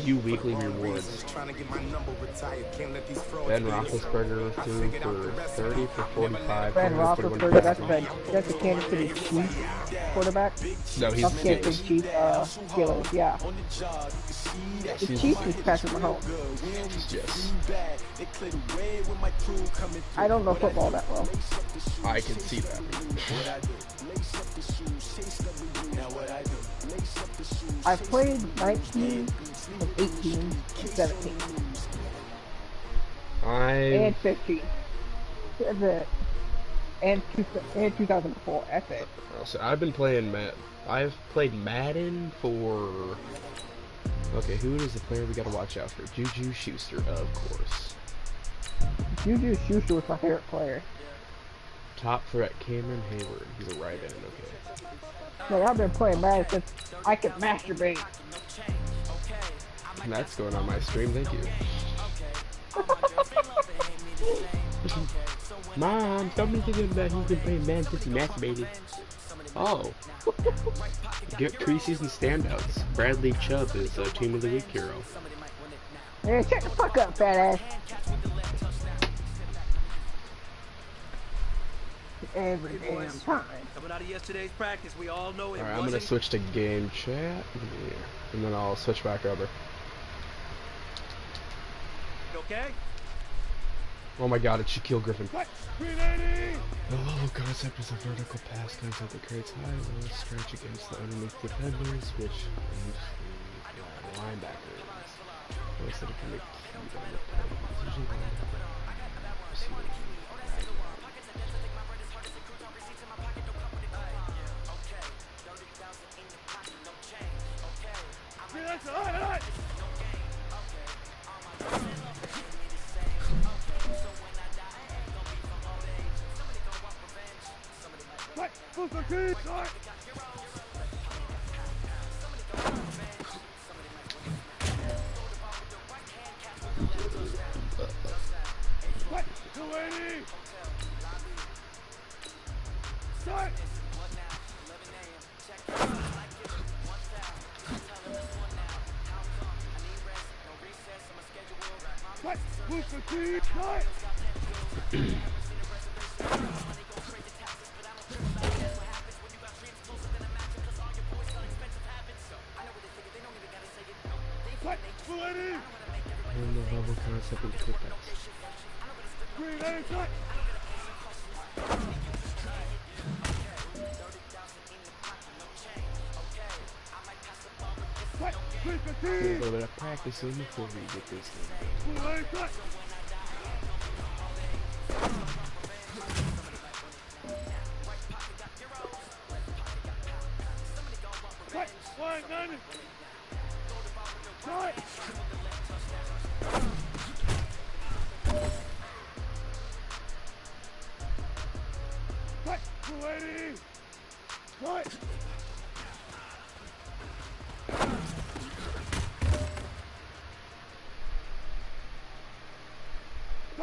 Few weekly rewards. Ben Roethlisberger threw for 30 for 45, Ben 241 Roethlisberger, passing. that's the Kansas City Chiefs quarterback. No, he's Not Kansas City Chiefs, Steelers, yeah. Yes, The he's Chiefs is Patrick Mahomes. Yes. I don't know football that well. I can see that. I've played 19 and 18 and 17. And 15. That's it. And 2004. That's it. So I've been playing I've played Madden for... Okay, who is the player we gotta watch out for? Juju Schuster, of course. Juju Schuster was my favorite player. Top threat, Cameron Hayward. He's a right end, okay. Man, I've been playing Madden since I could masturbate. That's going on my stream, thank you. Mom, stop me thinking about he's been playing Madden since he masturbated. Oh. Get preseason standouts. Bradley Chubb is a Team of the Week hero. Hey, shut the fuck up, fat ass. Every damn time. Coming out of yesterday's practice, we all know it. Alright, I'm gonna switch to game chat. And then I'll switch back over. Okay? Oh my god, it's Shaquille Griffin. The level concept is a vertical pass concept that creates high low stretch against the underneath defenders, which leaves the linebackers. Instead of being keyed on the play, it's usually a little bit of practicing before we get this thing.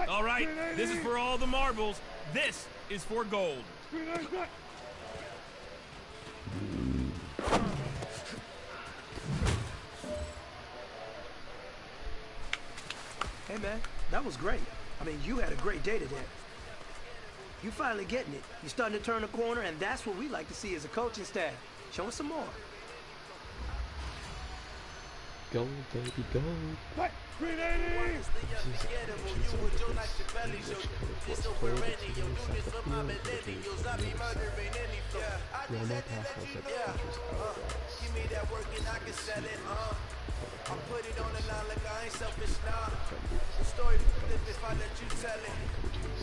All right, this is for all the marbles. This is for gold. Hey, man, that was great. I mean, you had a great day today. You finally getting it. You're starting to turn a corner, and that's what we like to see as a coaching staff. Show us some more. Go, baby, go. What? 380! I put it on the line like I ain't selfish now. The story flip if I let you tell it.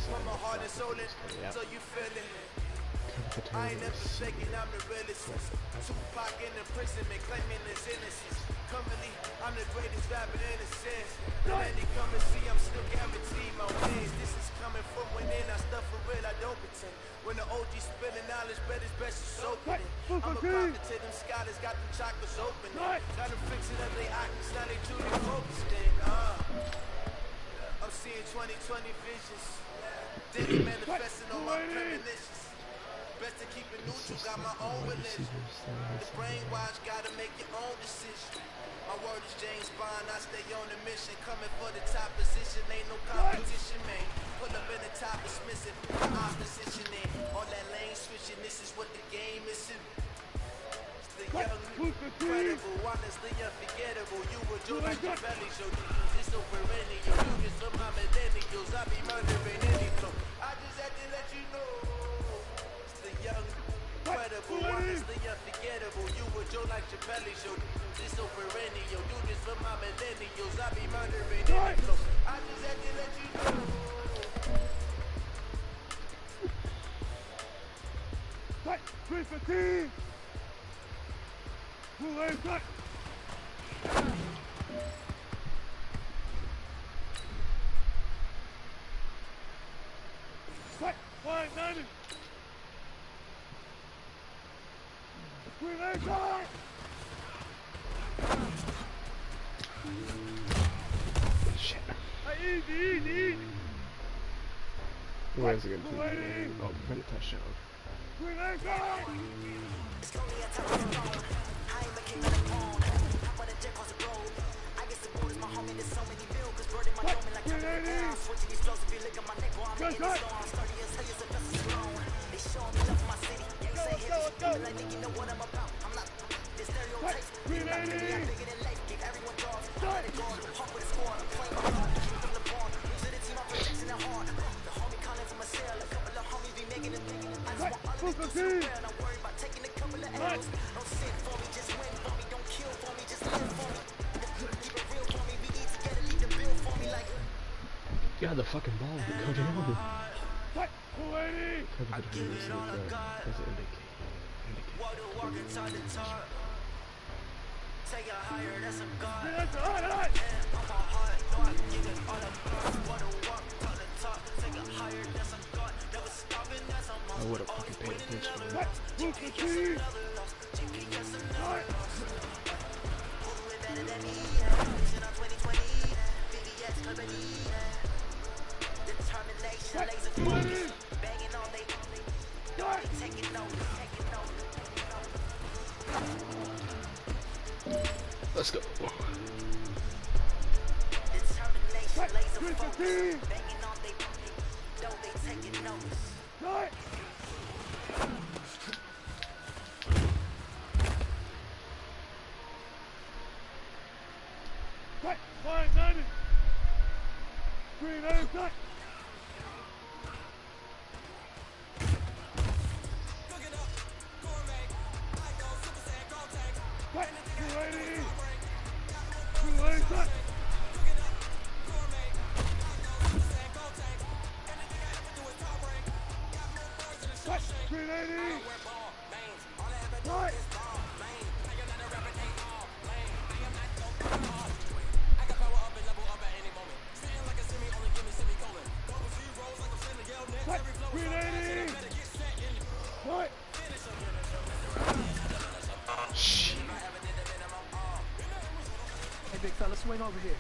From my heart and soul, so you feel it. I ain't never faking, I'm the realest. Tupac in the prison, claiming his innocence. Currently, I'm the greatest rapper in a sense. The man they come and see, I'm still guaranteed my wins. This is coming from within, I stuff for real, I don't pretend. When the OG spilling knowledge, bet it's best to soak in it. I'm a prophet to them scholars, got them chakras open. Got them fixing up their actions, now they truly focused in. I'm seeing 2020 visions. Then manifesting on my premonitions. Best to keep it neutral, got my own religion. The brainwash, gotta make your own decision. My word is James Bond, I stay on a mission. Coming for the top position, ain't no competition, man. Pull up in the top, dismiss it, opposition in. All that lane switching, this is what the game is in. The young, incredible, honestly unforgettable. You were Joe like your belly, so this so perennial. You just for my millennials, I be murdering any flow. I just had to let you know. It's the young, incredible, honestly unforgettable. You were Joe like your belly, so this so perennial. You just for my millennials, I be murdering any flow. I just had to let you know. Fight! 315! Full aim, fight! Fight! 590! Full aim, fight! Shit. Easy! Where is it going to be? Oh, prevent a touchdown. Full aim, fight! God, the fucking ball would go down. Fight! 280! Cover the hands with does it indicate? Take a higher, that's a god. That's all right! I'm a hard dog, give it all up. Wanna walk to the top, take a higher, that's a god. Never stopping, that's a must. I would have fucking paid attention. GPS another loss. Who it better than me? Vision on 2020. VVS company. Determination, laser focus. Banging all day. Taking notes, taking notes. Let's go. Determination, laser focus. Banging all day. Don't they taking notes? Fight! Fight! 590! Green aim, fight! Fight! 280! 280, fight! Fight! 380! Fight! Fight! 380! Fight! Shit. Hey, big fella, swing over here.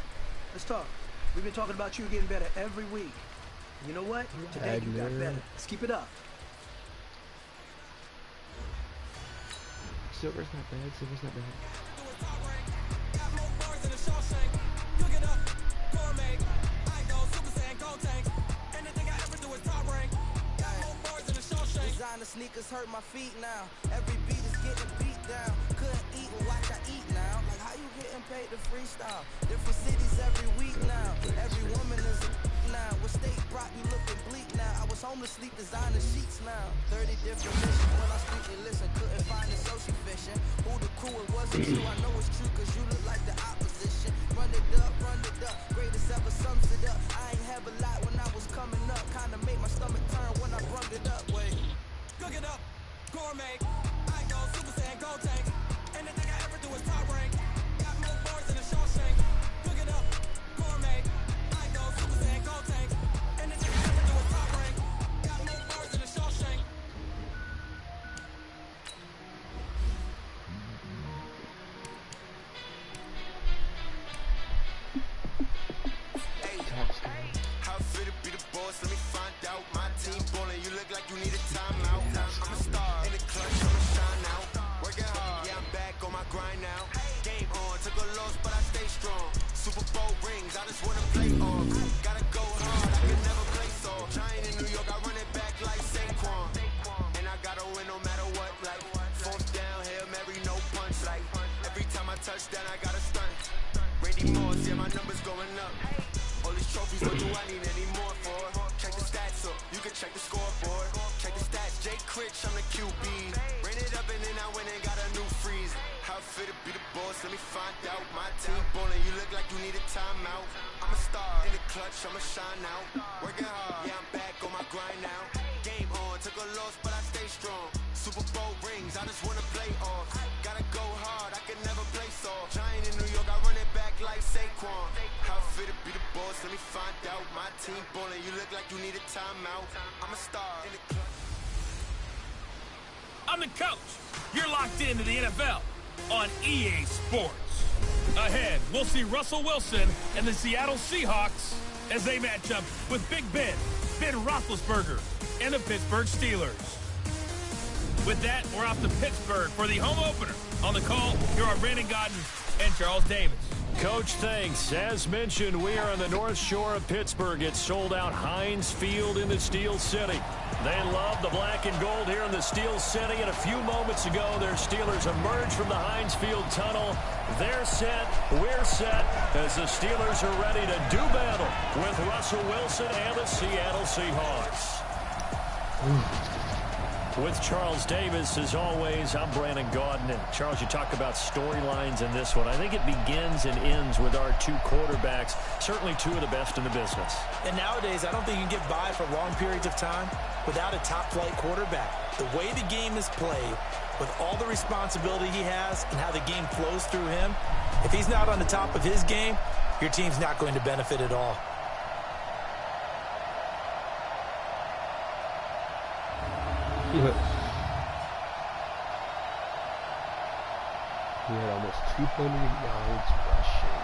Let's talk. We've been talking about you getting better every week. And you know what? Today you got better. Let's keep it up. Silver's not bad. Silver's not bad. Designer sneakers hurt my feet now. Every beat is getting beat down. Couldn't eat and watch I eat now. Like how you getting paid to freestyle? Different cities every week now. Every woman is a now. What state brought you looking bleak now? I was homeless, sleep designer sheets now. 30 different missions when I speak and listen. Couldn't find it so efficient. Who the crew it wasn't you? I know it's true cause you look like the opposition. Run it up, greatest ever sums it up. I ain't have a lot when I was coming up. Kinda made my stomach turn when I brung it up. Wait. Cook it up, gourmet. I go Super Saiyan, gold tank. Anything I ever do is top rank. Got more boards than a Shawshank. Cook it up, gourmet. I go Super Saiyan, gold tank. Anything I ever do is top rank. Got more boards than a Shawshank. Hey, how fit to be the boss? Let me find out. My team ballin', you look like you need a timeout. I'm a star. strong. Super Bowl rings, I just wanna play on. Gotta go hard, I can never play soft. Giant in New York, I run it back like Saquon. And I gotta win no matter what, like fourth down, Hail Mary, no punch. Like every time I touch down, I gotta stunt. Randy Moss, yeah, my numbers going up. All these trophies, what do I need any more for? Check the stats up, you can check the scoreboard. Check the stats, Jake Critch, I'm the QB. Ran it up and then I went and got a new freeze. How fit to be the boss, let me find out. My team ballin', you look like you need a timeout. I'm a star, in the clutch, I'ma shine out. Working hard, yeah, I'm back on my grind now. Game on, took a loss, but I stay strong. Super Bowl rings, I just wanna play off. Gotta go hard, I can never play soft. Giant in New York, I run it back like Saquon. How fit to be the boss, let me find out. My team ballin', you look like you need a timeout. I'm a star, in the clutch. I'm the coach. You're locked into the NFL on EA Sports. Ahead, we'll see Russell Wilson and the Seattle Seahawks as they match up with Big Ben Roethlisberger, and the Pittsburgh Steelers. With that, we're off to Pittsburgh for the home opener. On the call, here are Brandon Godden and Charles Davis. Coach, thanks. As mentioned, we are on the North Shore of Pittsburgh. It's sold out Heinz Field in the Steel City. They love the black and gold here in the Steel City. And a few moments ago, their Steelers emerged from the Heinz Field tunnel. They're set. We're set as the Steelers are ready to do battle with Russell Wilson and the Seattle Seahawks. With Charles Davis, as always, I'm Brandon Gaudin. And Charles, you talk about storylines in this one. I think it begins and ends with our two quarterbacks, certainly two of the best in the business. And nowadays, I don't think you can get by for long periods of time without a top-flight quarterback. The way the game is played, with all the responsibility he has and how the game flows through him, if he's not on the top of his game, your team's not going to benefit at all. He had almost 200 yards rushing.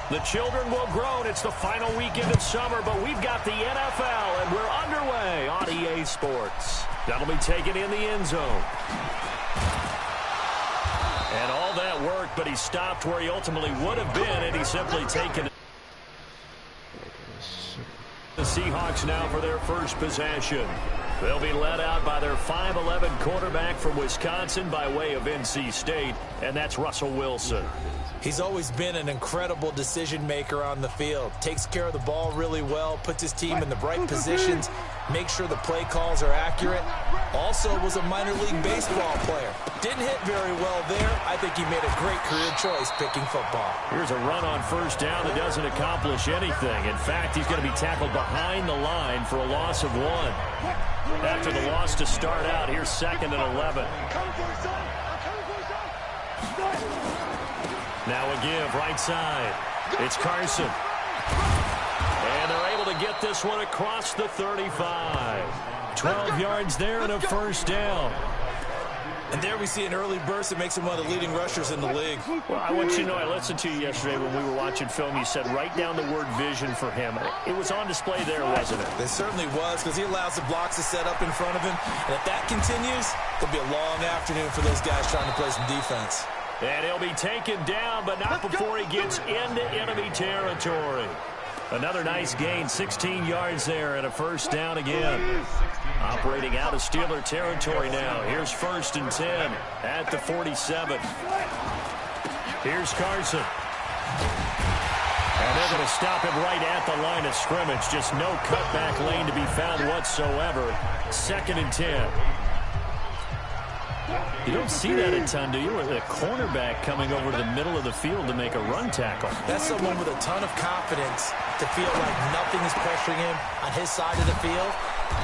The children will groan. It's the final weekend of summer, but we've got the NFL, and we're underway on EA Sports. That'll be taken in the end zone. And all that worked, but he stopped where he ultimately would have been, and he's simply taken it. The Seahawks now for their first possession. They'll be led out by their 5'11" quarterback from Wisconsin by way of NC State, and that's Russell Wilson. He's always been an incredible decision maker on the field. Takes care of the ball really well, puts his team in the right positions, makes sure the play calls are accurate. Also was a minor league baseball player. Didn't hit very well there. I think he made a great career choice picking football. Here's a run on first down that doesn't accomplish anything. In fact, he's going to be tackled behind the line for a loss of 1. After the loss to start out, here's 2nd and 11. Now a give, right side. It's Carson. And they're able to get this one across the 35. 12 yards there and a first down. And there we see an early burst that makes him one of the leading rushers in the league. Well, I want you to know, I listened to you yesterday when we were watching film. You said write down the word vision for him. It was on display there, wasn't it? It certainly was, because he allows the blocks to set up in front of him. And if that continues, it'll be a long afternoon for those guys trying to play some defense. And he'll be taken down, but not before he gets into enemy territory. Another nice gain, 16 yards there and a first down again. Operating out of Steeler territory now. Here's 1st and 10 at the 47. Here's Carson. And they're going to stop him right at the line of scrimmage. Just no cutback lane to be found whatsoever. 2nd and 10. You don't see that a ton, do you? With a cornerback coming over to the middle of the field to make a run tackle. That's someone with a ton of confidence to feel like nothing is pressuring him on his side of the field.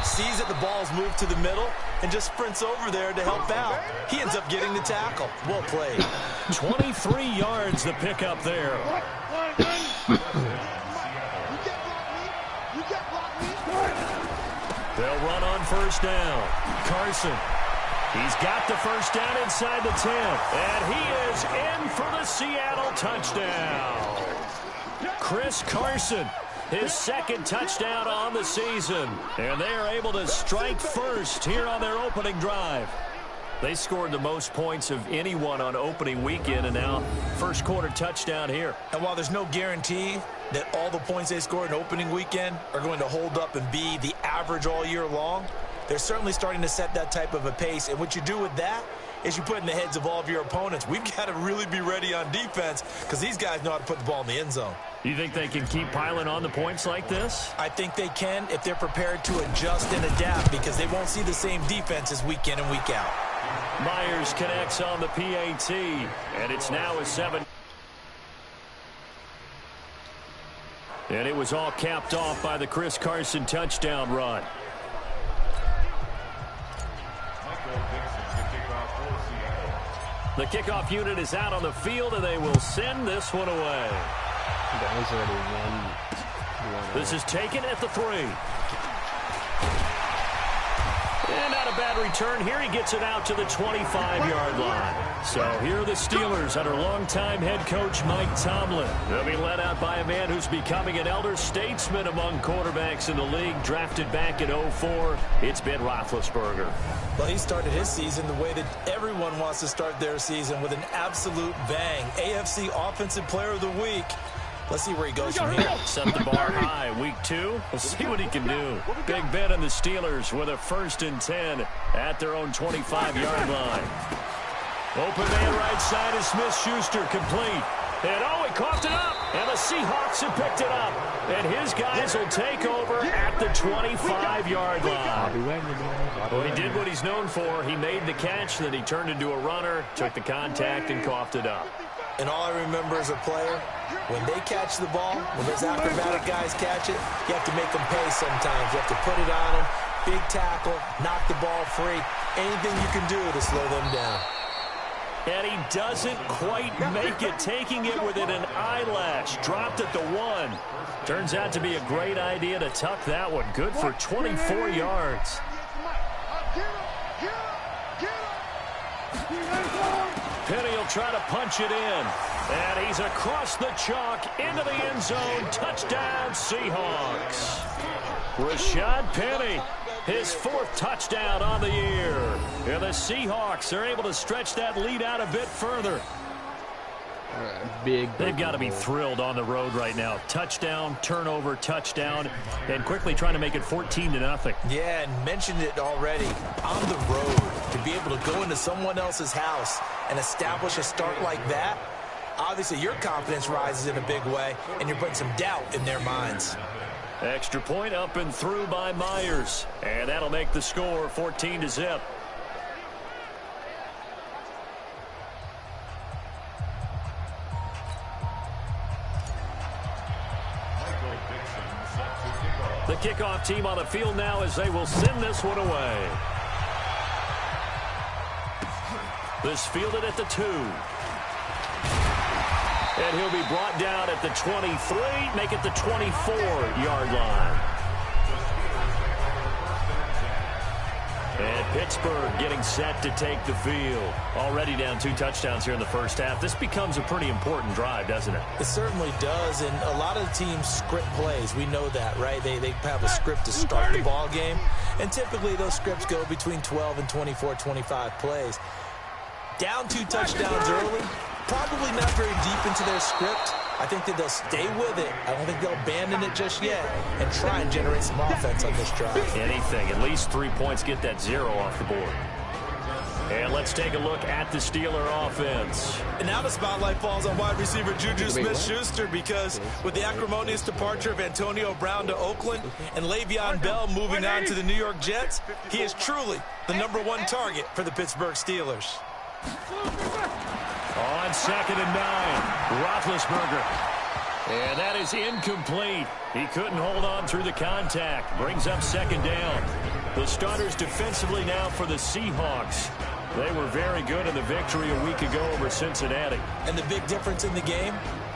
Sees that the ball's moved to the middle and just sprints over there to help out. He ends up getting the tackle. Well played. 23 yards the pickup there. They'll run on first down. Carson. He's got the first down inside the 10. And he is in for the Seattle touchdown. Chris Carson, his second touchdown on the season. And they are able to strike first here on their opening drive. They scored the most points of anyone on opening weekend, and now first quarter touchdown here. And while there's no guarantee that all the points they scored in opening weekend are going to hold up and be the average all year long, they're certainly starting to set that type of a pace. And what you do with that is you put in the heads of all of your opponents, we've got to really be ready on defense because these guys know how to put the ball in the end zone. You think they can keep piling on the points like this? I think they can if they're prepared to adjust and adapt, because they won't see the same defenses week in and week out. Myers connects on the PAT, and it's now a 7. And it was all capped off by the Chris Carson touchdown run. The kickoff unit is out on the field, and they will send this one away. That was already one. This is taken at the 3. And not a bad return. Here he gets it out to the 25-yard line. So here are the Steelers under longtime head coach Mike Tomlin. They'll be led out by a man who's becoming an elder statesman among quarterbacks in the league, drafted back in 2004. It's Ben Roethlisberger. Well, he started his season the way that everyone wants to start their season, with an absolute bang. AFC Offensive Player of the Week. Let's see where he goes from here. Set the bar high. Week 2. We'll see what he can do. Big Ben and the Steelers with a 1st and 10 at their own 25-yard line. Open man right side is Smith-Schuster, complete. And he coughed it up. And the Seahawks have picked it up. And his guys will take over at the 25-yard line. Well, he did what he's known for. He made the catch, then he turned into a runner, took the contact, and coughed it up. And all I remember as a player, when they catch the ball, when those acrobatic guys catch it, you have to make them pay sometimes. You have to put it on them, big tackle, knock the ball free. Anything you can do to slow them down. And he doesn't quite make it, taking it within an eyelash. Dropped at the 1. Turns out to be a great idea to tuck that one. Good for 24 yards. Penny will try to punch it in. And he's across the chalk into the end zone. Touchdown, Seahawks. Rashad Penny, his 4th touchdown on the year. And the Seahawks are able to stretch that lead out a bit further. They've got to be thrilled on the road right now. Touchdown, turnover, touchdown, and quickly trying to make it 14-0. Yeah, and mentioned it already. On the road, to be able to go into someone else's house and establish a start like that, obviously your confidence rises in a big way, and you're putting some doubt in their minds. Extra point up and through by Myers, and that'll make the score 14-0. The kickoff team on the field now as they will send this one away. This fielded at the 2. And he'll be brought down at the 23, make it the 24-yard line. And Pittsburgh getting set to take the field. Already down 2 touchdowns here in the first half. This becomes a pretty important drive, doesn't it? It certainly does, and a lot of teams script plays. We know that, right? They have a script to start the ball game, and typically those scripts go between 12 and 24, 25 plays. Down 2 touchdowns early, probably not very deep into their script. I think that they'll stay with it. I don't think they'll abandon it just yet and try and generate some offense on this drive. Anything, at least 3 points, get that 0 off the board. And let's take a look at the Steeler offense. And now the spotlight falls on wide receiver Juju Smith-Schuster, because with the acrimonious departure of Antonio Brown to Oakland and Le'Veon Bell moving on to the New York Jets, he is truly the #1 target for the Pittsburgh Steelers. On 2nd and 9, Roethlisberger. And that is incomplete. He couldn't hold on through the contact. Brings up 2nd down. The starters defensively now for the Seahawks. They were very good in the victory a week ago over Cincinnati. And the big difference in the game,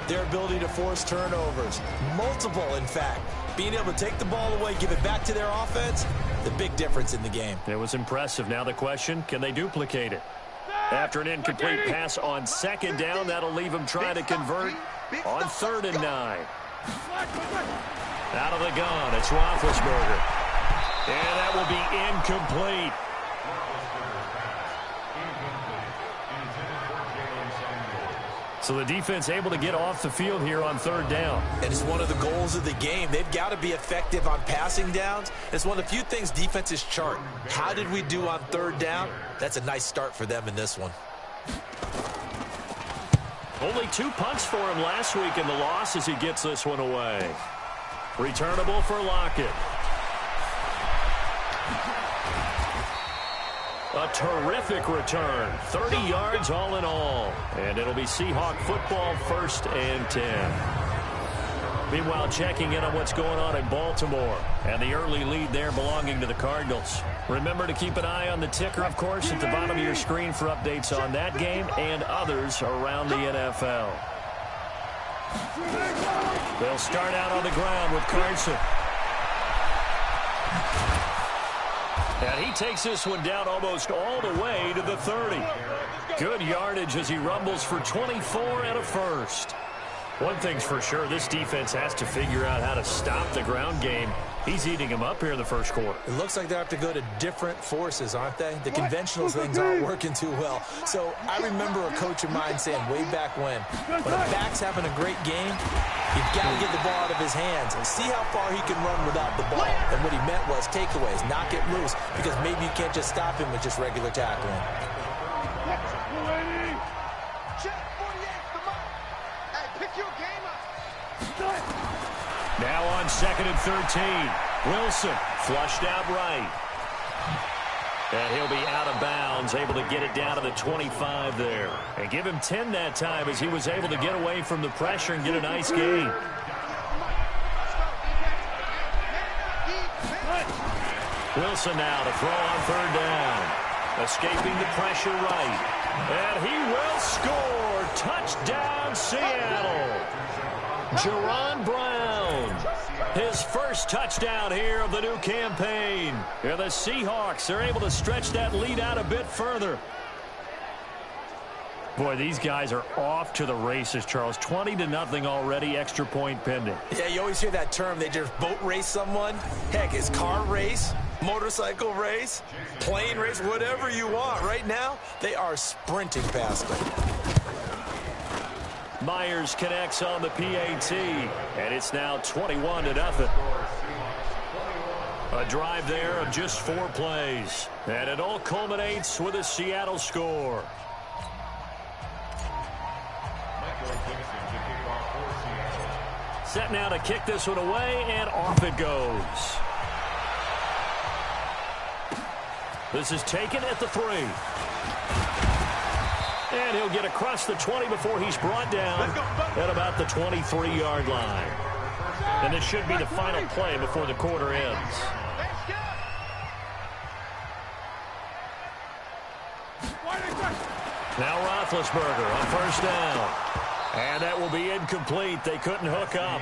their ability to force turnovers. Multiple, in fact. Being able to take the ball away, give it back to their offense, the big difference in the game. It was impressive. Now the question, can they duplicate it? After an incomplete pass on second down, that'll leave him trying to convert on 3rd and 9. Out of the gun, it's Roethlisberger. And that will be incomplete. So the defense able to get off the field here on 3rd down. And it's one of the goals of the game. They've got to be effective on passing downs. It's one of the few things defenses chart. How did we do on 3rd down? That's a nice start for them in this one. Only 2 punts for him last week in the loss as he gets this one away. Returnable for Lockett. A terrific return. 30 yards all in all. And it'll be Seahawk football, 1st and 10. Meanwhile, checking in on what's going on in Baltimore. And the early lead there belonging to the Cardinals. Remember to keep an eye on the ticker, of course, at the bottom of your screen for updates on that game and others around the NFL. They'll start out on the ground with Carson. And he takes this one down almost all the way to the 30. Good yardage as he rumbles for 24 and a first. One thing's for sure, this defense has to figure out how to stop the ground game. He's eating him up here in the first quarter. It looks like they have to go to different forces, aren't they? The conventional things aren't working too well. So I remember a coach of mine saying way back when a back's having a great game, you've got to get the ball out of his hands and see how far he can run without the ball. And what he meant was takeaways, knock it loose, because maybe you can't just stop him with just regular tackling. Now on 2nd and 13. Wilson flushed out right. And he'll be out of bounds, able to get it down to the 25 there. And give him 10 that time as he was able to get away from the pressure and get a nice gain. Wilson now to throw on 3rd down. Escaping the pressure right. And he will score. Touchdown, Seattle. Jerron Brown. His first touchdown here of the new campaign. And the Seahawks are able to stretch that lead out a bit further. Boy, these guys are off to the races, Charles. 20-0 already, extra point pending. Yeah, you always hear that term, they just boat race someone. Heck, it's car race, motorcycle race, plane race, whatever you want. Right now, they are sprinting past them. Myers connects on the PAT, and it's now 21-0. A drive there of just 4 plays, and it all culminates with a Seattle score. Set now to kick this one away, and off it goes. This is taken at the 3. And he'll get across the 20 before he's brought down at about the 23-yard line. And this should be the final play before the quarter ends. Now Roethlisberger on 1st down. And that will be incomplete. They couldn't hook up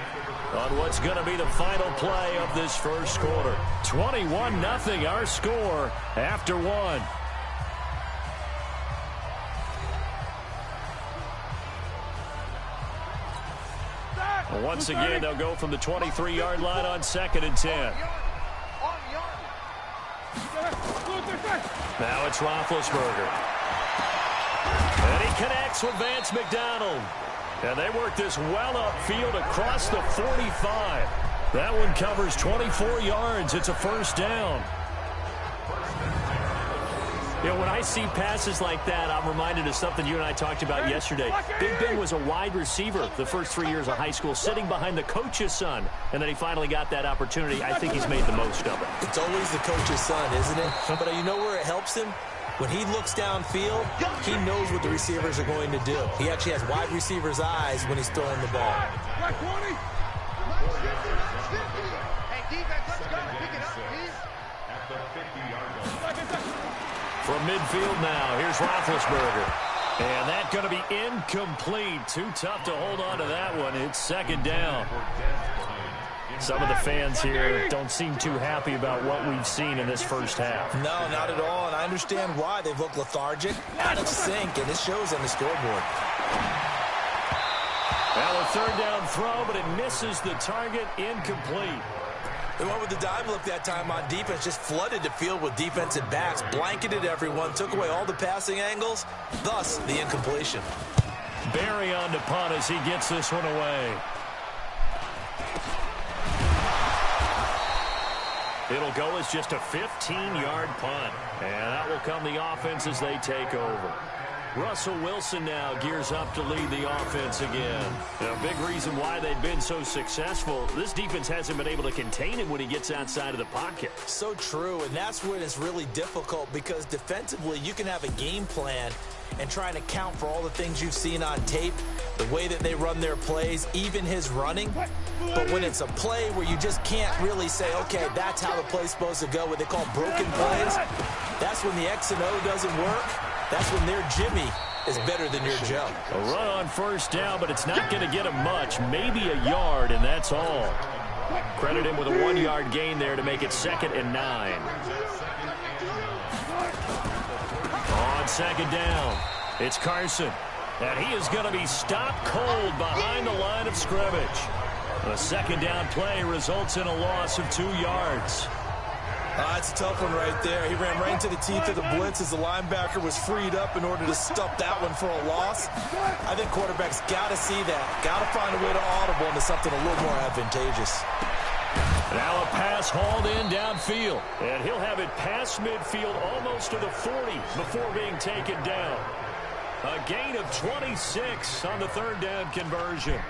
on what's going to be the final play of this first quarter. 21-0 our score after 1. Once again, they'll go from the 23-yard line on 2nd and 10. Now it's Roethlisberger. And he connects with Vance McDonald. And they work this well upfield across the 45. That one covers 24 yards. It's a 1st down. You know, when I see passes like that, I'm reminded of something you and I talked about yesterday. Big Ben was a wide receiver the first 3 years of high school, sitting behind the coach's son. And then he finally got that opportunity. I think he's made the most of it. It's always the coach's son, isn't it? But you know where it helps him? When he looks downfield, he knows what the receivers are going to do. He actually has wide receivers' eyes when he's throwing the ball. From midfield now, here's Roethlisberger. And that's going to be incomplete. Too tough to hold on to that one. It's 2nd down. Some of the fans here don't seem too happy about what we've seen in this first half. No, not at all, and I understand why. They've looked lethargic, out of sync, and it shows on the scoreboard. Well, a third down throw, but it misses the target, incomplete. They went with the dive look that time on defense, just flooded the field with defensive backs, blanketed everyone, took away all the passing angles, thus the incompletion. Barry on to punt as he gets this one away. It'll go as just a 15-yard punt. And that will come the offense as they take over. Russell Wilson now gears up to lead the offense again. A big reason why they've been so successful, this defense hasn't been able to contain him when he gets outside of the pocket. So true, and that's when it's really difficult because defensively you can have a game plan and trying to count for all the things you've seen on tape, the way that they run their plays, even his running. But when it's a play where you just can't really say, okay, that's how the play's supposed to go, what they call broken plays, that's when the X and O doesn't work. That's when their Jimmy is better than your Joe. A run on first down, but it's not going to get him much. Maybe a yard, and that's all. Credit him with a 1-yard gain there to make it 2nd and 9. On second down, it's Carson. And he is going to be stopped cold behind the line of scrimmage. A second down play results in a loss of 2 yards. That's a tough one right there. He ran right into the teeth of the blitz as the linebacker was freed up in order to stop that one for a loss. I think quarterbacks got to see that. Got to find a way to audible into something a little more advantageous. Now a pass hauled in downfield. And he'll have it past midfield almost to the 40 before being taken down. A gain of 26 on the third down conversion.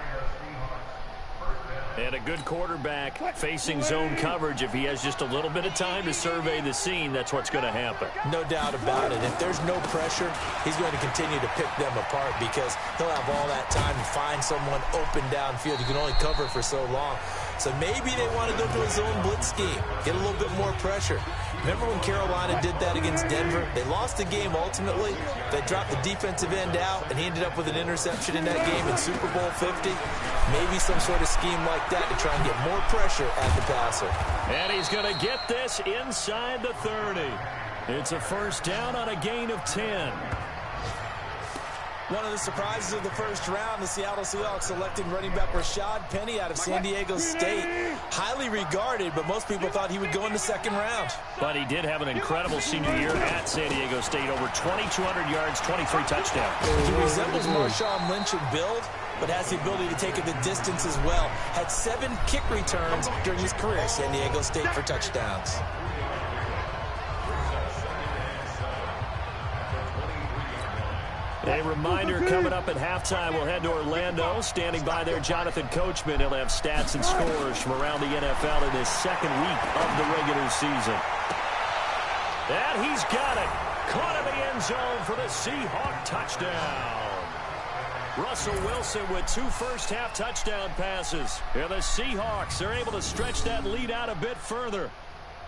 And a good quarterback facing zone coverage. If he has just a little bit of time to survey the scene, that's what's going to happen. No doubt about it. If there's no pressure, he's going to continue to pick them apart because he'll have all that time to find someone open downfield. You can only cover for so long. So maybe they want to go to a zone blitz scheme, get a little bit more pressure. Remember when Carolina did that against Denver? They lost the game ultimately. They dropped the defensive end out, and he ended up with an interception in that game in Super Bowl 50. Maybe some sort of scheme like that to try and get more pressure at the passer. And he's going to get this inside the 30. It's a first down on a gain of 10. One of the surprises of the first round, the Seattle Seahawks selecting running back Rashad Penny out of San Diego State. Highly regarded, but most people thought he would go in the second round. But he did have an incredible senior year at San Diego State. Over 2,200 yards, 23 touchdowns. He resembles Marshawn Lynch in build, but has the ability to take it the distance as well. Had 7 kick returns during his career at San Diego State for touchdowns. A reminder coming up at halftime, we'll head to Orlando. Standing by there, Jonathan Coachman. He'll have stats and scores from around the NFL in his second week of the regular season. And he's got it. Caught in the end zone for the Seahawk touchdown. Russell Wilson with 2 first-half touchdown passes. And the Seahawks are able to stretch that lead out a bit further.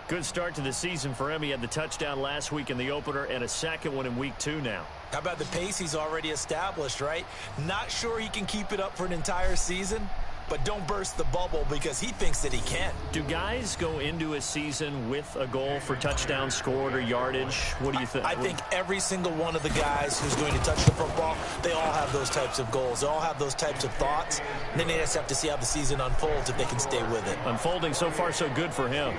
Good start to the season for him. He had the touchdown last week in the opener and a second one in week 2 now. How about the pace he's already established, right? Not sure he can keep it up for an entire season, but don't burst the bubble because he thinks that he can. Do guys go into a season with a goal for touchdowns scored or yardage? What do you think? I think every single one of the guys who's going to touch the football, they all have those types of goals. They all have those types of thoughts. And then they just have to see how the season unfolds if they can stay with it. Unfolding so far so good for him.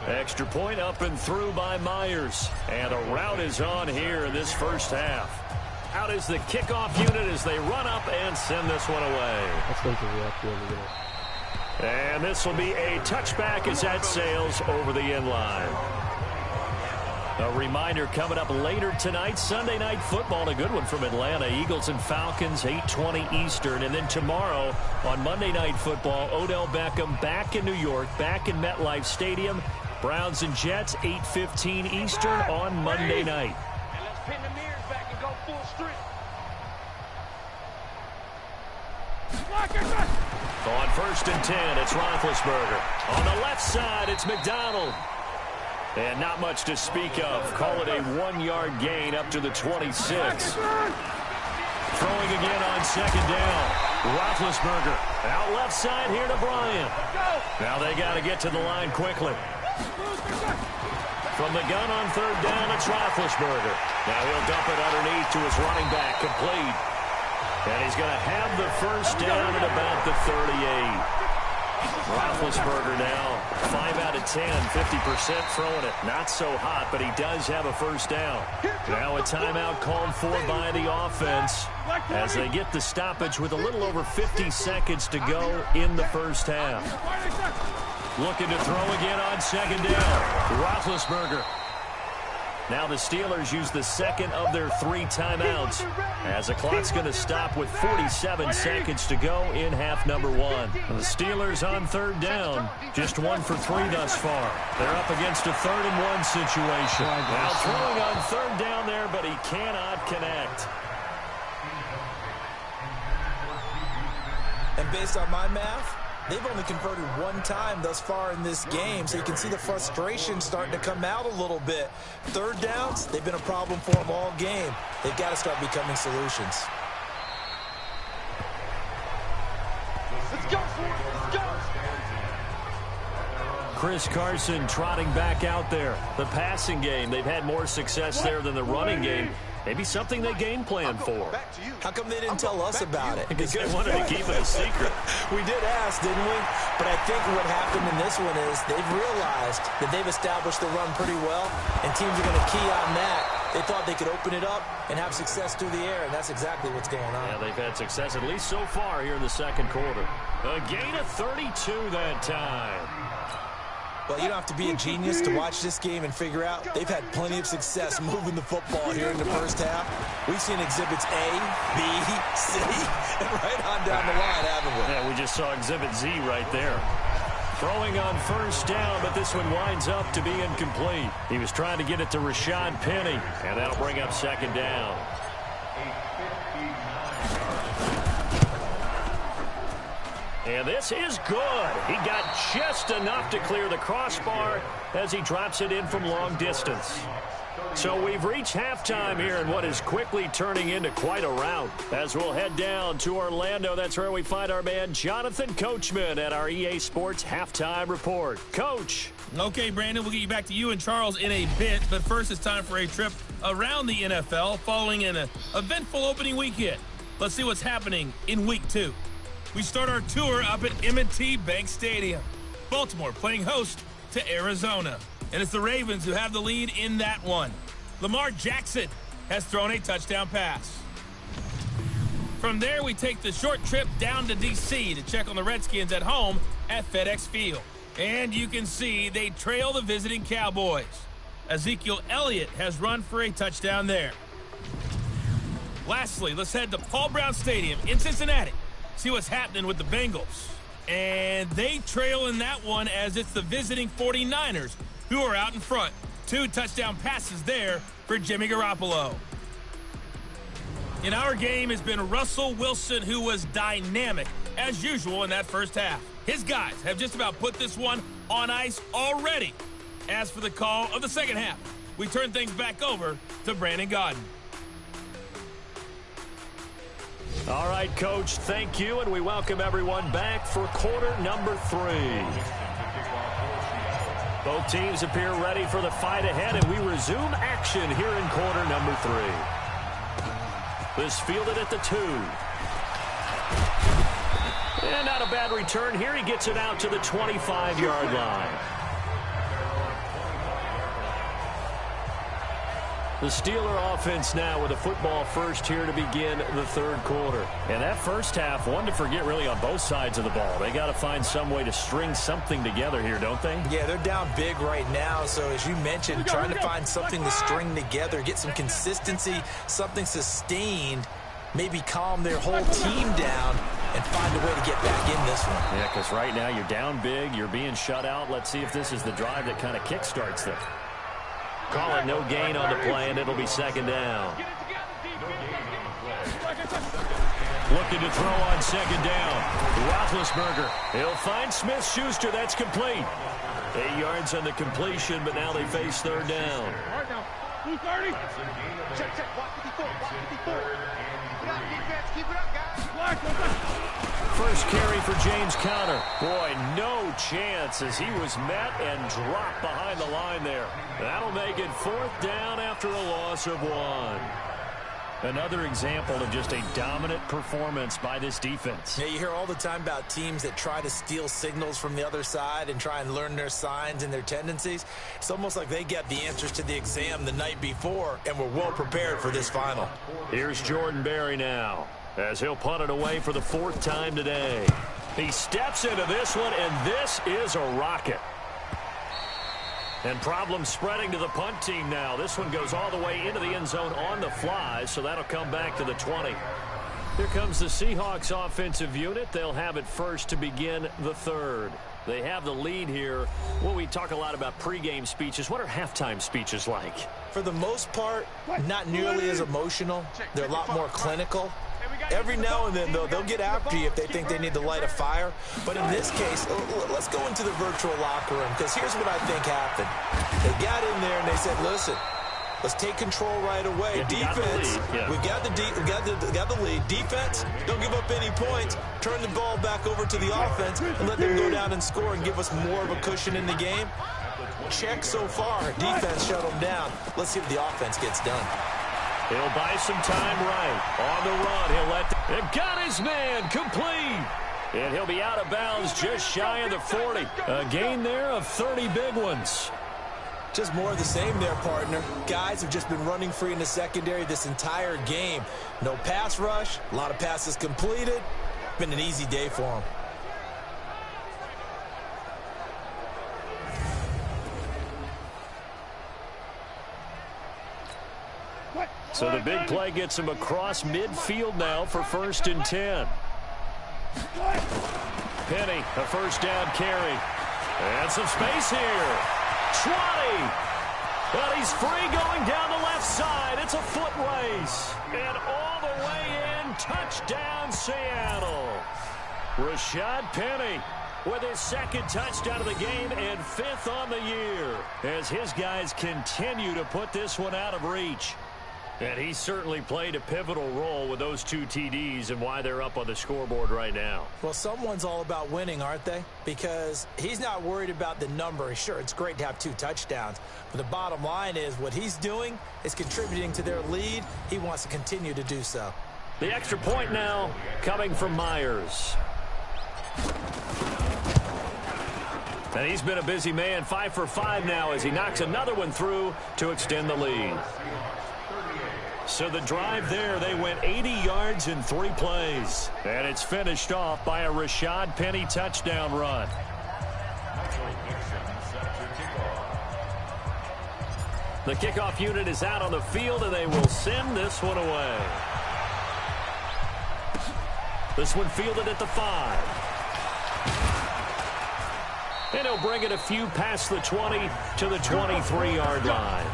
Extra point up and through by Myers. And a route is on here in this first half. Out is the kickoff unit as they run up and send this one away. That's going to be up. And this will be a touchback as that sails over the end line. A reminder coming up later tonight, Sunday Night Football, a good one from Atlanta. Eagles and Falcons, 8:20 Eastern. And then tomorrow on Monday Night Football, Odell Beckham back in New York, back in MetLife Stadium. Browns and Jets, 8:15 Eastern on Monday night. And let's pin the mirrors back and go full strength. On 1st and 10, it's Roethlisberger. On the left side, it's McDonald. And not much to speak of. Call it a 1-yard gain up to the 26. Throwing again on second down. Roethlisberger. Out left side here to Bryant. Now they got to get to the line quickly. From the gun on third down, it's Roethlisberger. Now he'll dump it underneath to his running back, complete. And he's going to have the first down at about the 38. Roethlisberger now 5 out of 10, 50% throwing it. Not so hot, but he does have a first down. Now a timeout called for by the offense as they get the stoppage with a little over 50 seconds to go in the first half. Looking to throw again on second down. Roethlisberger. Now the Steelers use the second of their 3 timeouts as the clock's going to stop with 47 seconds to go in half number 1. The Steelers on third down, just 1 for 3 thus far. They're up against a 3rd and 1 situation. Now throwing on third down there, but he cannot connect. And based on my math, they've only converted 1 time thus far in this game, so you can see the frustration starting to come out a little bit. Third downs, they've been a problem for them all game. They've got to start becoming solutions. Let's go, let's go. Chris Carson trotting back out there. The passing game, they've had more success there than the running game. Maybe something they game plan for. How come they didn't tell us about it? Because they wanted to keep it a secret. We did ask, didn't we? But I think what happened in this one is they've realized that they've established the run pretty well, and teams are going to key on that. They thought they could open it up and have success through the air, and that's exactly what's going on. Yeah, they've had success at least so far here in the second quarter. A gain of 32 that time. Well, you don't have to be a genius to watch this game and figure out they've had plenty of success moving the football here in the first half. We've seen exhibits A, B, C, and right on down the line, haven't we? Yeah, we just saw exhibit Z right there. Throwing on first down, but this one winds up to be incomplete. He was trying to get it to Rashad Penny, and that'll bring up second down. And this is good. He got just enough to clear the crossbar as he drops it in from long distance. So we've reached halftime here in what is quickly turning into quite a rout. As we'll head down to Orlando, that's where we find our man Jonathan Coachman at our EA Sports Halftime Report. Coach. Okay, Brandon, we'll get you back to you and Charles in a bit, but first it's time for a trip around the NFL following an eventful opening weekend. Let's see what's happening in Week 2. We start our tour up at M&T Bank Stadium. Baltimore playing host to Arizona. And it's the Ravens who have the lead in that one. Lamar Jackson has thrown a touchdown pass. From there, we take the short trip down to D.C. to check on the Redskins at home at FedEx Field. And you can see they trail the visiting Cowboys. Ezekiel Elliott has run for a touchdown there. Lastly, let's head to Paul Brown Stadium in Cincinnati. See what's happening with the Bengals. And they trail in that one as it's the visiting 49ers who are out in front. 2 touchdown passes there for Jimmy Garoppolo. In our game has been Russell Wilson, who was dynamic as usual in that first half. His guys have just about put this one on ice already. As for the call of the second half, we turn things back over to Brandon Gaudin. All right, Coach, thank you, and we welcome everyone back for quarter number 3. Both teams appear ready for the fight ahead, and we resume action here in quarter number 3. This fielded at the 2. And not a bad return here. He gets it out to the 25-yard line. The Steeler offense now with a football first here to begin the third quarter. And that first half, one to forget really on both sides of the ball. They got to find some way to string something together here, don't they? Yeah, they're down big right now. So as you mentioned, trying to find something to string together, get some consistency, something sustained, maybe calm their whole team down and find a way to get back in this one. Yeah, because right now you're down big, you're being shut out. Let's see if this is the drive that kind of kickstarts them. Call it no gain on the play, and it'll be second down. Looking to throw on second down. Roethlisberger. He'll find Smith-Schuster. That's complete. 8 yards on the completion, but now they face third down. Check. Block 54. Block 54. Keep it up, defense. Keep it up, guys. First carry for James Conner. Boy, no chance as he was met and dropped behind the line there. That'll make it 4th down after a loss of 1. Another example of just a dominant performance by this defense. Yeah, you hear all the time about teams that try to steal signals from the other side and try and learn their signs and their tendencies. It's almost like they get the answers to the exam the night before and were well prepared for this final. Here's Jordan Berry now, as he'll punt it away for the 4th time today. He steps into this one, and this is a rocket. And problems spreading to the punt team now. This one goes all the way into the end zone on the fly, so that'll come back to the 20. Here comes the Seahawks offensive unit. They'll have it first to begin the 3rd. They have the lead here. Well, we talk a lot about pregame speeches. What are halftime speeches like? For the most part, not nearly as emotional. They're a lot more clinical. Every now and then, though, they'll get after you if they think they need to light a fire. But in this case, let's go into the virtual locker room, because here's what I think happened. They got in there and they said, listen, let's take control right away. Defense, we got the lead. Defense, don't give up any points. Turn the ball back over to the offense and let them go down and score and give us more of a cushion in the game. Check so far. Defense shut them down. Let's see what the offense gets done. He'll buy some time right. On the run, he'll let and got his man complete. And he'll be out of bounds just shy of the 40. A gain there of 30 big ones. Just more of the same there, partner. Guys have just been running free in the secondary this entire game. No pass rush, a lot of passes completed. Been an easy day for them. So the big play gets him across midfield now for 1st and 10. Penny, a 1st down carry. And some space here. 20. But he's free going down the left side. It's a foot race. And all the way in, touchdown Seattle. Rashad Penny with his 2nd touchdown of the game and 5th on the year, as his guys continue to put this one out of reach. And he certainly played a pivotal role with those 2 TDs and why they're up on the scoreboard right now. Well, someone's all about winning, aren't they? Because he's not worried about the number. Sure, it's great to have 2 touchdowns. But the bottom line is what he's doing is contributing to their lead. He wants to continue to do so. The extra point now coming from Myers. And he's been a busy man, 5 for 5 now as he knocks another one through to extend the lead. So the drive there, they went 80 yards in 3 plays. And it's finished off by a Rashad Penny touchdown run. The kickoff unit is out on the field, and they will send this one away. This one fielded at the 5. And he'll bring it a few past the 20 to the 23-yard line.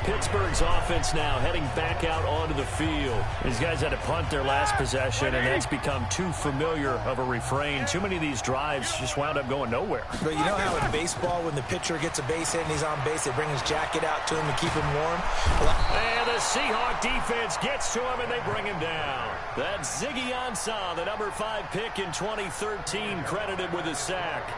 Pittsburgh's offense now heading back out onto the field. These guys had to punt their last possession, and that's become too familiar of a refrain. Too many of these drives just wound up going nowhere. But you know how in baseball, when the pitcher gets a base hit and he's on base, they bring his jacket out to him to keep him warm? And the Seahawk defense gets to him, and they bring him down. That's Ziggy Ansah, the number 5 pick in 2013, credited with a sack.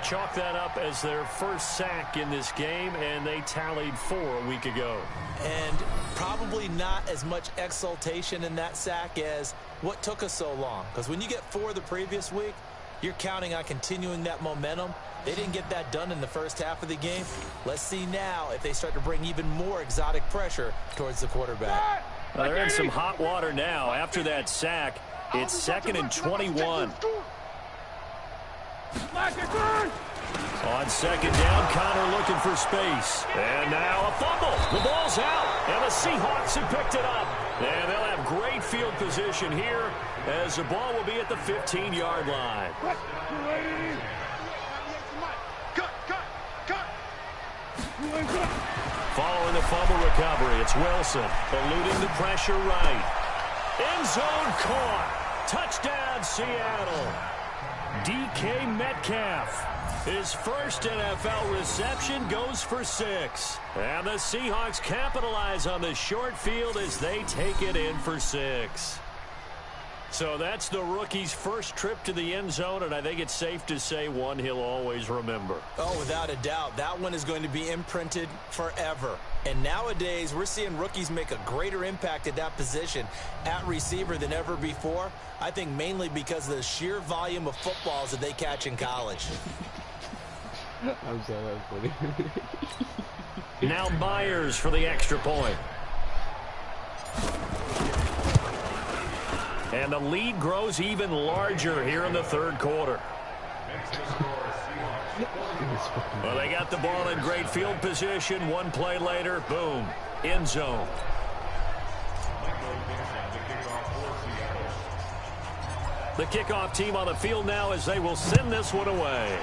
Chalk that up as their first sack in this game, and they tallied 4 a week ago. And probably not as much exultation in that sack as what took us so long. Because when you get 4 the previous week, you're counting on continuing that momentum. They didn't get that done in the first half of the game. Let's see now if they start to bring even more exotic pressure towards the quarterback. Well, they're in some hot water now. After that sack, it's 2nd and 21. On 2nd down, Connor looking for space. And now a fumble. The ball's out, and the Seahawks have picked it up. And they'll have great field position here as the ball will be at the 15-yard line. Following the fumble recovery, it's Wilson eluding the pressure right. End zone caught. Touchdown, Seattle. DK Metcalf His first NFL reception goes for 6. And the Seahawks capitalize on the short field as they take it in for 6. So that's the rookie's first trip to the end zone, and I think it's safe to say one he'll always remember. Oh, without a doubt. That one is going to be imprinted forever. And nowadays, we're seeing rookies make a greater impact at that position at receiver than ever before. I think mainly because of the sheer volume of footballs that they catch in college. I'm sorry, that was funny. Now Myers for the extra point. And the lead grows even larger here in the third quarter. Well, they got the ball in great field position. One play later, boom, end zone. The kickoff team on the field now as they will send this one away.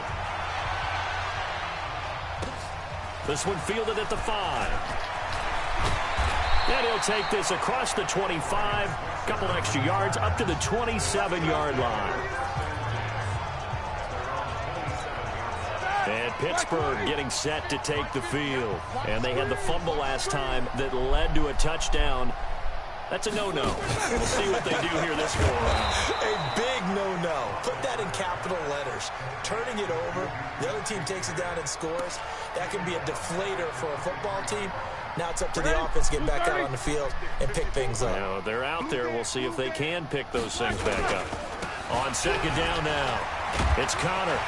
This one fielded at the 5. And he'll take this across the 25, couple extra yards up to the 27-yard line. And Pittsburgh getting set to take the field. And they had the fumble last time that led to a touchdown. That's a no-no. We'll see what they do here this go around. A big no-no. Put that in capital letters. Turning it over, the other team takes it down and scores. That can be a deflator for a football team. Now it's up to the offense to get back out on the field and pick things up. Now, they're out there. We'll see if they can pick those things back up. On second down now, it's Connor.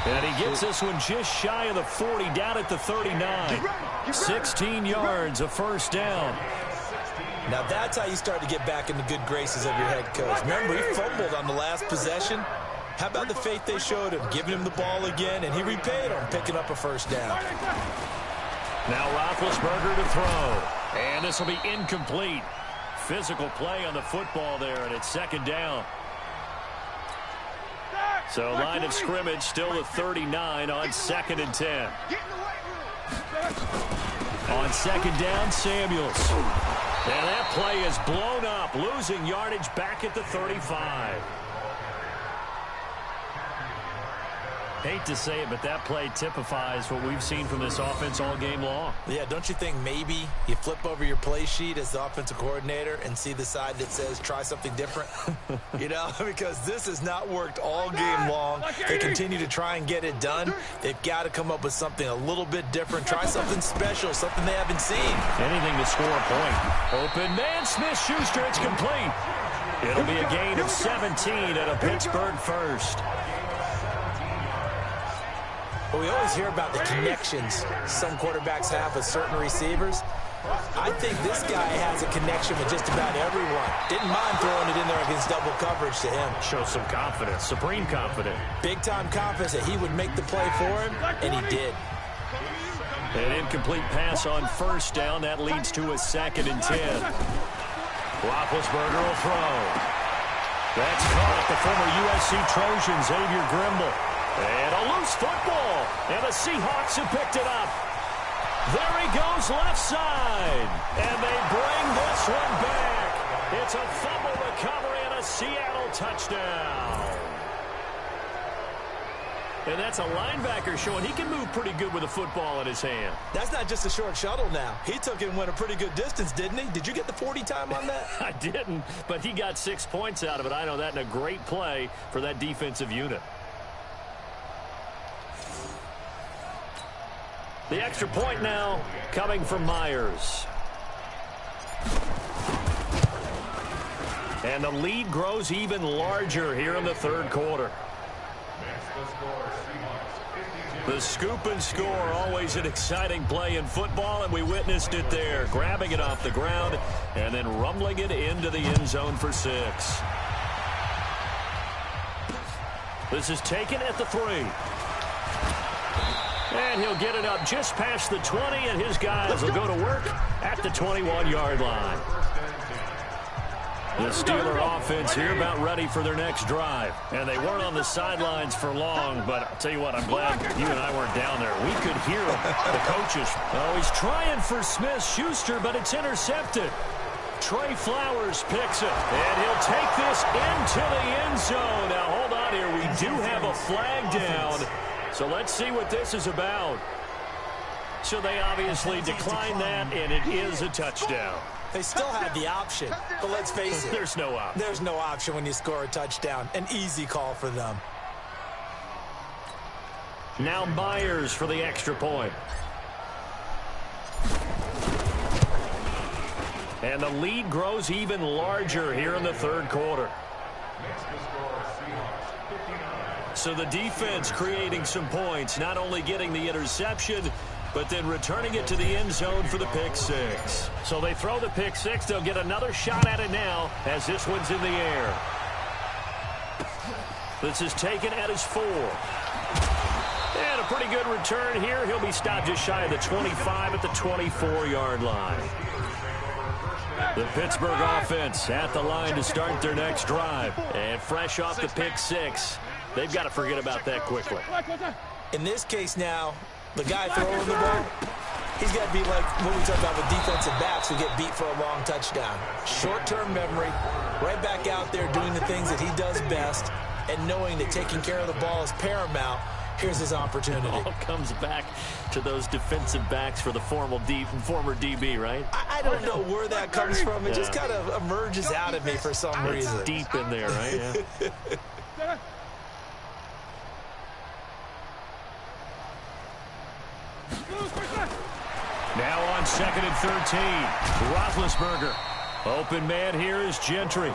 And he gets this one just shy of the 40, down at the 39. 16 yards, a first down. Now that's how you start to get back in the good graces of your head coach. Remember, he fumbled on the last possession. How about the faith they showed him, giving him the ball again, and he repaid him, picking up a first down. Now Roethlisberger to throw. And this will be incomplete. Physical play on the football there, and it's second down. So line of scrimmage still the 39 on second and 10. On second down, Samuels. And that play is blown up, losing yardage back at the 35. Hate to say it, but that play typifies what we've seen from this offense all game long. Yeah, don't you think maybe you flip over your play sheet as the offensive coordinator and see the side that says try something different? You know, because this has not worked all game long. They continue to try and get it done. They've got to come up with something a little bit different. Try something special, something they haven't seen. Anything to score a point. Open man, Smith-Schuster, it's complete. It'll be a gain of 17 and a Pittsburgh first. Well, we always hear about the connections some quarterbacks have with certain receivers. I think this guy has a connection with just about everyone. Didn't mind throwing it in there against double coverage to him. Shows some confidence, supreme confidence. Big-time confidence that he would make the play for him, and he did. An incomplete pass on first down. That leads to a second and 10. Roethlisberger will throw. That's caught. The former USC Trojan, Xavier Grimble. And a loose football. And the Seahawks have picked it up. There he goes left side. And they bring this one back. It's a fumble recovery and a Seattle touchdown. And that's a linebacker showing he can move pretty good with a football in his hand. That's not just a short shuttle now. He took it and went a pretty good distance, didn't he? Did you get the 40 time on that? I didn't, but he got 6 points out of it. I know that in a great play for that defensive unit. The extra point now coming from Myers. And the lead grows even larger here in the third quarter. The scoop and score, always an exciting play in football, and we witnessed it there. Grabbing it off the ground and then rumbling it into the end zone for 6. This is taken at the 3. And he'll get it up just past the 20, and his guys will go to work at the 21-yard line. The Steeler offense here about ready for their next drive. And they weren't on the sidelines for long, but I'll tell you what, I'm glad you and I weren't down there. We could hear them, the coaches. Oh, he's trying for Smith-Schuster, but it's intercepted. Trey Flowers picks it, and he'll take this into the end zone. Now, hold on here. We do have a flag down. So let's see what this is about. So they obviously declined that, and it is a touchdown. They still have the option, but let's face it. There's no option. There's no option when you score a touchdown. An easy call for them. Now Myers for the extra point. And the lead grows even larger here in the third quarter. So the defense creating some points, not only getting the interception, but then returning it to the end zone for the pick six. So they throw the pick six. They'll get another shot at it now as this one's in the air. This is taken at his 4. And a pretty good return here. He'll be stopped just shy of the 25 at the 24-yard line. The Pittsburgh offense at the line to start their next drive. And fresh off the pick six, they've got to forget about that quickly. In this case now, the guy throwing the ball, he's got to be like what we talk about with defensive backs who get beat for a long touchdown. Short-term memory, right back out there doing the things that he does best, and knowing that taking care of the ball is paramount. Here's his opportunity. It all comes back to those defensive backs for the former DB, right? I don't know where that comes from. It just kind of emerges out of me for some reason. It's deep in there, right? Yeah. Now on 2nd and 13, Roethlisberger. Open man here is Gentry.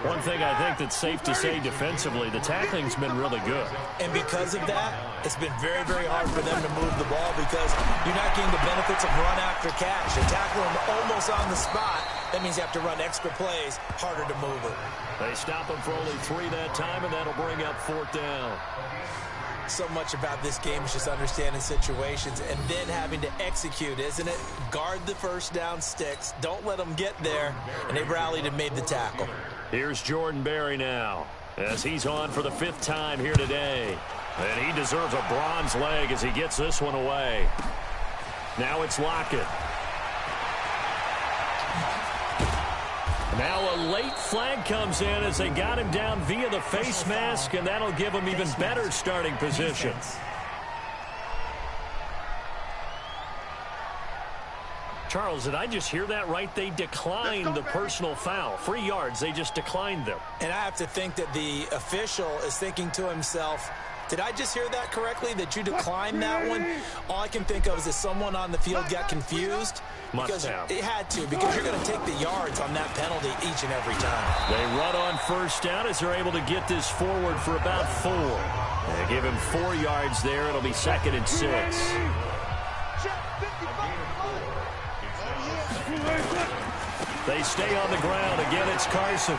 One thing I think that's safe to say defensively, the tackling's been really good. And because of that, it's been very, very hard for them to move the ball because you're not getting the benefits of run after catch. You tackle them almost on the spot. That means you have to run extra plays, harder to move it. They stop him for only 3 that time, and that'll bring up 4th down. So much about this game is just understanding situations and then having to execute, isn't it? Guard the first down sticks. Don't let them get there. And they rallied and made the tackle. Here's Jordan Berry now as he's on for the 5th time here today. And he deserves a bronze leg as he gets this one away. Now it's Lockett. Now a late flag comes in as they got him down via the face mask, and that'll give him even better starting position. Charles, did I just hear that right? They declined the personal foul. 3 yards, they just declined them. And I have to think that the official is thinking to himself, did I just hear that correctly, that you declined that one? All I can think of is that someone on the field got confused. Must have. It had to, because you're going to take the yards on that penalty each and every time. They run on 1st down as they're able to get this forward for about 4. They give him 4 yards there. It'll be 2nd and 6. They stay on the ground. Again, it's Carson.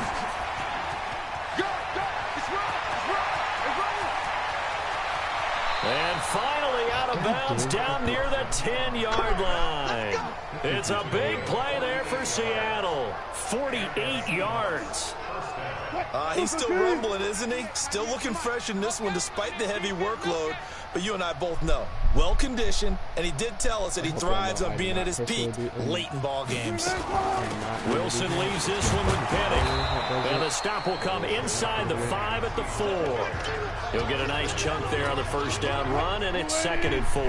And finally out of bounds down near the 10-yard line. It's a big play there for Seattle. 48 yards. He's still rumbling, isn't he? Still looking fresh in this one despite the heavy workload. But you and I both know, well-conditioned, and he did tell us that he thrives on being at his peak late in ball games. Wilson leaves this one with Penny. And the stop will come inside the 5 at the 4. He'll get a nice chunk there on the 1st down run, and it's 2nd and 4.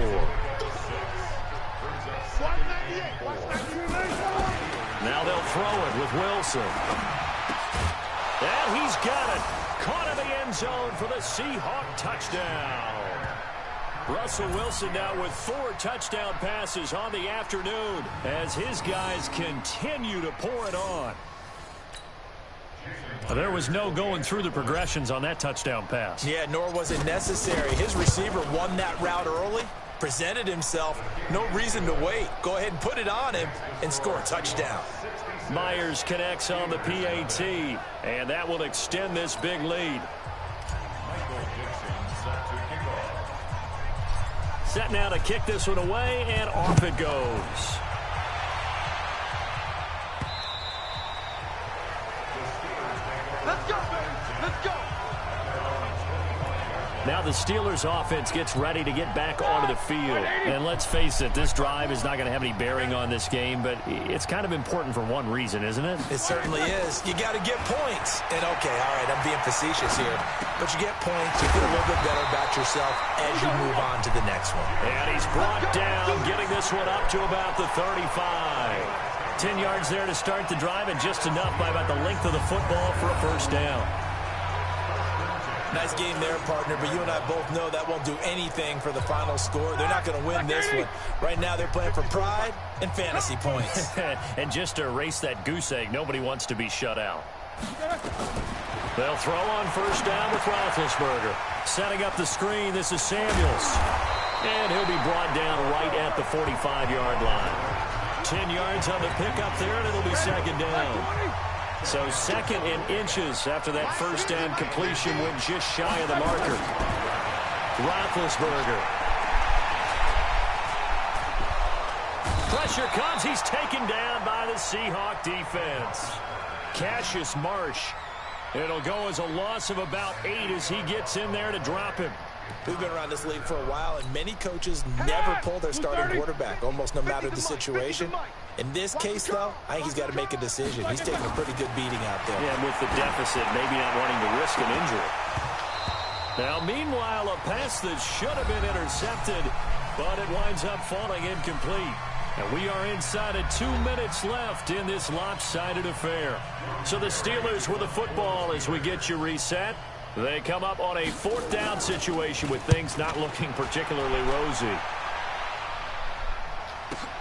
Now they'll throw it with Wilson. And he's got it. Caught in the end zone for the Seahawk touchdown. Russell Wilson now with 4 touchdown passes on the afternoon as his guys continue to pour it on. There was no going through the progressions on that touchdown pass. Yeah, nor was it necessary. His receiver won that route early, presented himself. No reason to wait. Go ahead and put it on him and score a touchdown. Myers connects on the PAT, and that will extend this big lead. Set now to kick this one away, and off it goes. Let's go, let's go. Now the Steelers offense gets ready to get back onto the field. And let's face it, this drive is not going to have any bearing on this game, but it's kind of important for one reason, isn't it? It certainly is. You got to get points. And okay, all right, I'm being facetious here, but you get points, you feel a little bit better about yourself as you move on to the next one. And he's brought down, getting this one up to about the 35. 10 yards there to start the drive, and just enough by about the length of the football for a first down. Nice game there, partner, but you and I both know that won't do anything for the final score. They're not going to win this one. Right now, they're playing for pride and fantasy points. And just to erase that goose egg, nobody wants to be shut out. They'll throw on first down with Roethlisberger. Setting up the screen, this is Samuels. And he'll be brought down right at the 45-yard line. 10 yards on the pickup there, and it'll be second down. So second in inches after that first down completion went just shy of the marker. Roethlisberger. Pressure comes. He's taken down by the Seahawk defense. Cassius Marsh. It'll go as a loss of about 8 as he gets in there to drop him. We've been around this league for a while, and many coaches never pull their starting quarterback, almost no matter the situation. In this case, though, I think he's got to make a decision. He's taking a pretty good beating out there. Yeah, and with the deficit, maybe not wanting to risk an injury. Now, meanwhile, a pass that should have been intercepted, but it winds up falling incomplete. And we are inside of 2 minutes left in this lopsided affair. So the Steelers with the football as we get you reset. They come up on a fourth down situation with things not looking particularly rosy.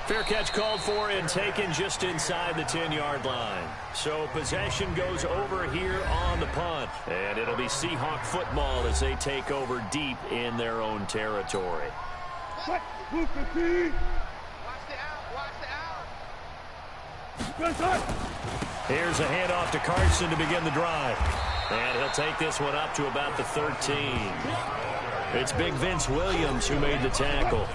Fair catch called for and taken just inside the 10-yard line. So possession goes over here on the punt. And it'll be Seahawk football as they take over deep in their own territory. Here's a handoff to Carson to begin the drive. And he'll take this one up to about the 13. It's Big Vince Williams who made the tackle.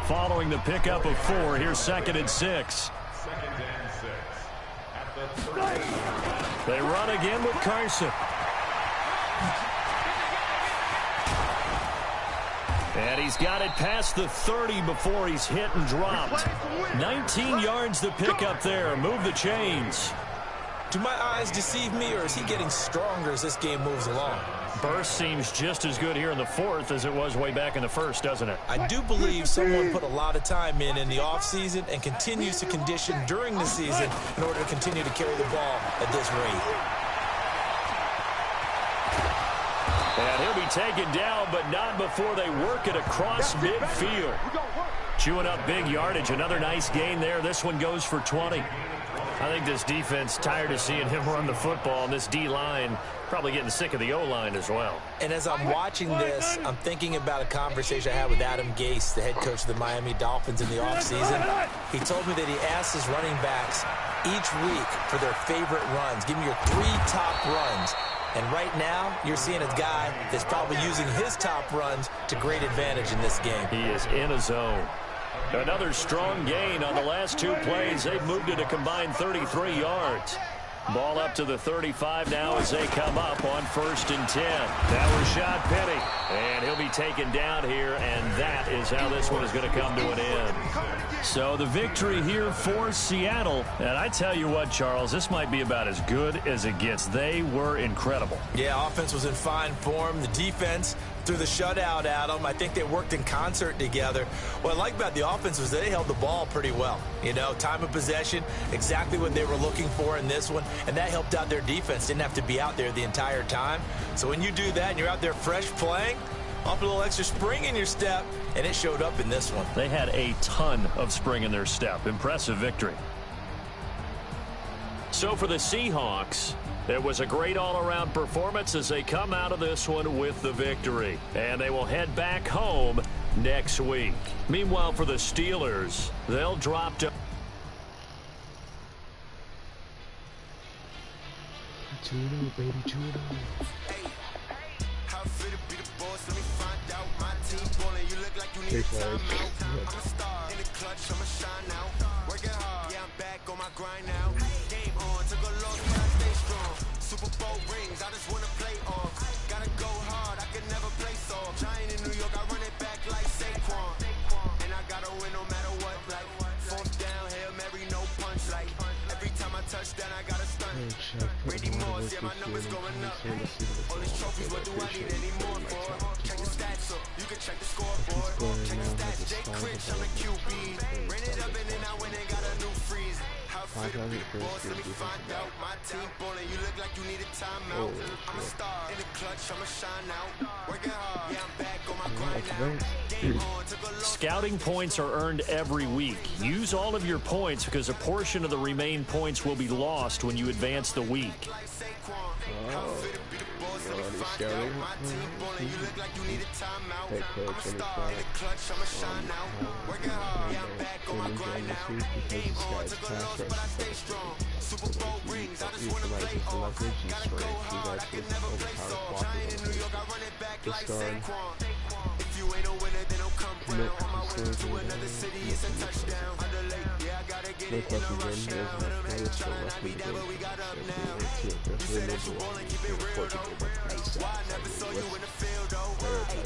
Following the pickup of 4, here's 2nd and 6. They run again with Carson. And he's got it past the 30 before he's hit and dropped. 19 yards the pickup there. Move the chains. Do my eyes deceive me, or is he getting stronger as this game moves along? Burst seems just as good here in the fourth as it was way back in the first, doesn't it? I do believe someone put a lot of time in the offseason and continues to condition during the season in order to continue to carry the ball at this rate. And he'll be taken down, but not before they work it across midfield. Chewing up big yardage. Another nice gain there. This one goes for 20. I think this defense tired of seeing him run the football, and this D-line probably getting sick of the O-line as well. And as I'm watching this, I'm thinking about a conversation I had with Adam Gase, the head coach of the Miami Dolphins in the offseason. He told me that he asked his running backs each week for their favorite runs. Give me your 3 top runs. And right now, you're seeing a guy that's probably using his top runs to great advantage in this game. He is in a zone. Another strong gain on the last 2 plays. They've moved it a combined 33 yards. Ball up to the 35 now as they come up on 1st and 10. Now Rashad Penny. And he'll be taken down here, and that is how this one is going to come to an end. So the victory here for Seattle. And I tell you what, Charles, this might be about as good as it gets. They were incredible. Yeah, offense was in fine form. The defense threw the shutout at them. I think they worked in concert together. What I like about the offense was they held the ball pretty well. You know, time of possession, exactly what they were looking for in this one, and that helped out their defense. Didn't have to be out there the entire time. So when you do that and you're out there fresh playing, up a little extra spring in your step, and it showed up in this one. They had a ton of spring in their step. Impressive victory. So for the Seahawks, it was a great all-around performance as they come out of this one with the victory. And they will head back home next week. Meanwhile, for the Steelers, they'll drop to... Juno, baby, Juno. Hey, sorry. Super Bowl rings, I just wanna play off. Gotta go hard, I can never play soft. Ready more, yeah, my numbers going up. All these trophies, what do I need any more for? Check the stats up, you can check the scoreboard. Check the stats, Jake Critch, I'm a QB. Ran it up and then I went and got a new freeze. How fit a big boss, let me find out. My team ballin', you look like you need a timeout. I'm a star in the clutch, I'ma shine out. Working hard, yeah, I'm back on my grind now. Game on, took a loss. Scouting points are earned every week. Use all of your points because a portion of the remaining points will be lost when you advance the week. Scouting. Head coach in the class. Working hard, yeah, I'm back on my grind now. Game on, took a loss, but I stay strong. Super Bowl rings, I just wanna play off. Gotta go hard, I can never play soft. Giant in New York, I run it back like Saquon. If you ain't a winner, then don't come round. On my way to another city, it's a touchdown. Underlay, yeah, I gotta get it in a rush now. Trying not be down, but we got up now. You said that you ballin', keep it real though. Why I never saw you in the field though?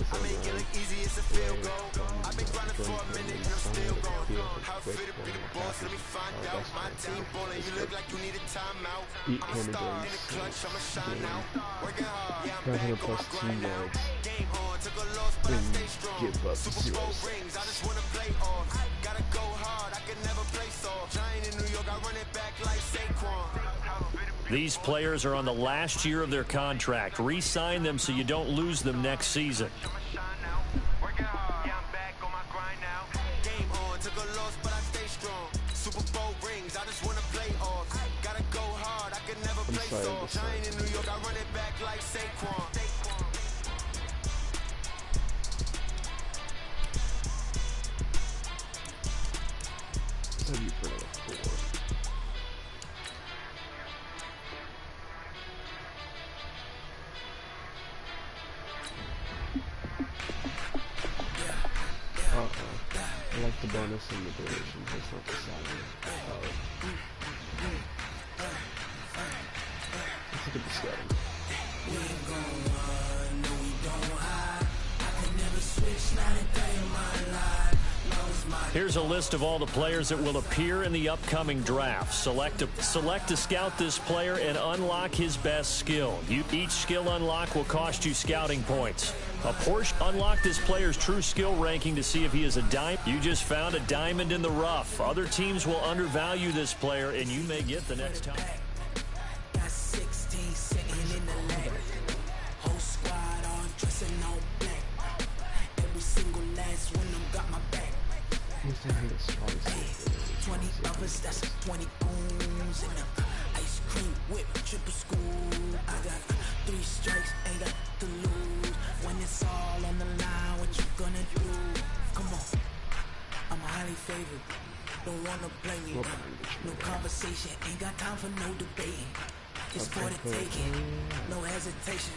I make it look easy, it's a field goal. I've been grinding for a minute and I'm still going. How fit to be the boss, let me find out. My team ballin', you look like you need a timeout. I'm a star in the clutch, I'ma shine out. Working hard, yeah, I'm back on my grind now. Game on, took a loss, but I stay strong. Super Bowl rings, I just wanna play off. Gotta go hard, I can never play soft. Giant in New York, I run it back like Saquon. These players are on the last year of their contract. Re-sign them so you don't lose them next season. Working hard, yeah, I'm back on my grind now. Game on, took a loss, but I stay strong. Super Bowl rings, I just wanna play off. Gotta go hard, I can never play soft. Giant in New York, I run it back like Saquon. I like the bonus and the duration, it's not the salary. Let's look at the scouting. We ain't gon' run, no we don't hide. I can never switch, not a day in my life. Here's a list of all the players that will appear in the upcoming draft. Select to scout this player and unlock his best skill. Each skill unlock will cost you scouting points. A portion unlock this player's true skill ranking to see if he is a diamond. You just found a diamond in the rough. Other teams will undervalue this player, and you may get the next time. Got 16 sitting in the leg. Whole squad on dressing all black. Every single last one of them got my back. 20 others, that's 20 goons in the ice cream whip, triple school. I got 3 strikes, ain't got to lose. When it's all on the line, what you gonna do? Come on, I'm highly favored. Don't wanna blame you. No conversation, ain't got time for no debating. It's for the taking, no hesitation.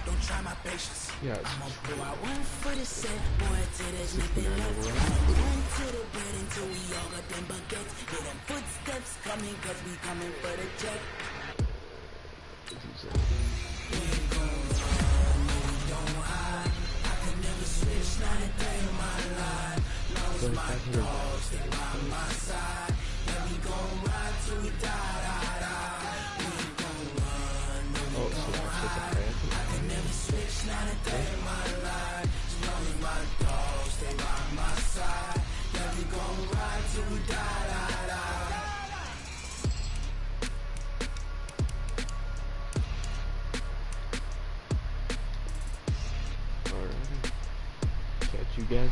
Don't try my patience. Yeah, I'ma go out one for the set, boy, till there's nothing left. Run to the bed until we all got them baguettes. Hear them footsteps coming, cause we coming for the check. We ain't gon' run, no we don't hide. I can never switch, not a day in my life. Lost my dogs, they by my side.